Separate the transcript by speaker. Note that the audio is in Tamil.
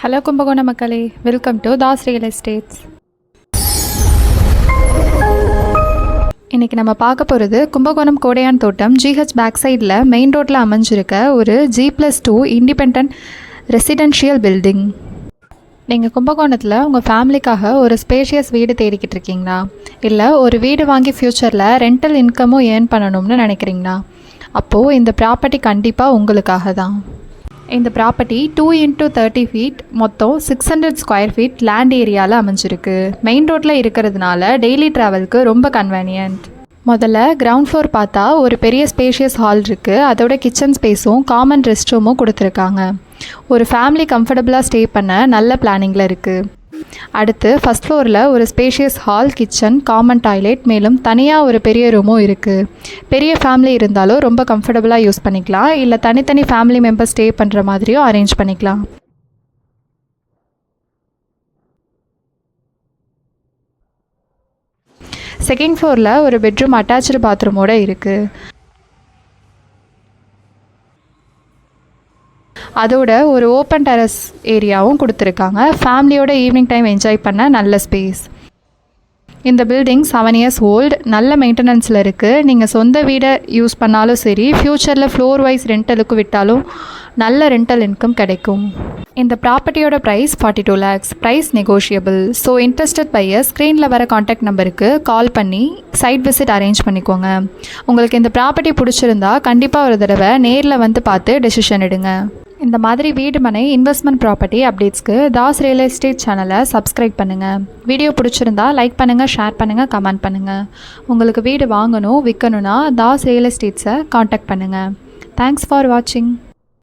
Speaker 1: ஹலோ கும்பகோணம் மக்களே, welcome to Das real estates. இன்றைக்கி நம்ம பார்க்க போகிறது கும்பகோணம் கோடையான் தோட்டம் ஜிஹெச் பேக் சைடில் மெயின் ரோட்டில் அமைஞ்சிருக்க ஒரு G+2 இண்டிபெண்ட் ரெசிடென்ஷியல் பில்டிங். நீங்கள் கும்பகோணத்தில் உங்கள் ஃபேமிலிக்காக ஒரு ஸ்பேஷியஸ் வீடு தேடிக்கிட்டு இருக்கீங்களா? இல்லை ஒரு வீடு வாங்கி ஃப்யூச்சரில் ரெண்டல் இன்கமும் ஏர்ன் பண்ணணும்னு நினைக்கிறீங்களா? அப்போது இந்த ப்ராப்பர்ட்டி கண்டிப்பாக உங்களுக்காக தான். இந்த ப்ராப்பர்ட்டி 2x30 ஃபீட் மொத்தம் 600 ஸ்கொயர் ஃபீட் லேண்ட் ஏரியாவில் அமைஞ்சிருக்கு. மெயின் ரோட்டில் இருக்கிறதுனால டெய்லி ட்ராவலுக்கு ரொம்ப கன்வீனியன்ட். முதல்ல கிரவுண்ட் ஃப்ளோர் பார்த்தா ஒரு பெரிய ஸ்பேஷியஸ் ஹால் இருக்குது. அதோட கிச்சன் ஸ்பேஸும் காமன் ரெஸ்ட் ரூமும் கொடுத்துருக்காங்க. ஒரு ஃபேமிலி கம்ஃபர்டபுளாக ஸ்டே பண்ண நல்ல பிளானிங்கில் இருக்குது. அடுத்து ஃபஸ்ட் ஃப்ளோரில் ஒரு spacious hall, kitchen, common toilet, மேலும் தனியாக ஒரு பெரிய ரூமும் இருக்குது. பெரிய ஃபேமிலி இருந்தாலும் ரொம்ப கம்ஃபர்டபுளாக யூஸ் பண்ணிக்கலாம். இல்லை தனித்தனி ஃபேமிலி மெம்பர் ஸ்டே பண்ணுற மாதிரியும் அரேஞ்ச் பண்ணிக்கலாம். செகண்ட் ஃப்ளோரில் ஒரு பெட்ரூம் அட்டாச்சு பாத்ரூமோடு இருக்குது. அதோட ஒரு ஓப்பன் டெரஸ் ஏரியாவும் கொடுத்துருக்காங்க. ஃபேமிலியோட ஈவினிங் டைம் என்ஜாய் பண்ண நல்ல ஸ்பேஸ். இந்த பில்டிங் 7 இயர்ஸ் ஓல்டு, நல்ல மெயின்டெனன்ஸில் இருக்குது. நீங்கள் சொந்த வீடை யூஸ் பண்ணாலும் சரி, ஃப்யூச்சரில் ஃப்ளோர் வைஸ் ரெண்டலுக்கு விட்டாலும் நல்ல ரெண்டல் இன்கம் கிடைக்கும். இந்த ப்ராப்பர்ட்டியோட price 42 lakhs. Price negotiable. So interested buyer ஸ்க்ரீனில் வர காண்டாக்ட் நம்பருக்கு கால் பண்ணி சைட் விசிட் அரேஞ்ச் பண்ணிக்கோங்க. உங்களுக்கு இந்த ப்ராப்பர்ட்டி பிடிச்சிருந்தா கண்டிப்பாக ஒரு தடவை நேரில் வந்து பார்த்து டெசிஷன் எடுங்க. இந்த மாதிரி வீடு மனை இன்வெஸ்ட்மெண்ட் ப்ராப்பர்ட்டி அப்டேட்ஸ்க்கு தாஸ் ரியல் எஸ்டேட் சேனலை சப்ஸ்கிரைப் பண்ணுங்கள். வீடியோ பிடிச்சிருந்தா லைக் பண்ணுங்கள், ஷேர் பண்ணுங்கள், கமெண்ட் பண்ணுங்கள். உங்களுக்கு வீடு வாங்கணும், விற்கணுன்னா தாஸ் ரியல் எஸ்டேட்ஸை காண்டாக்ட் பண்ணுங்கள். தேங்க்ஸ் ஃபார் வாட்சிங்.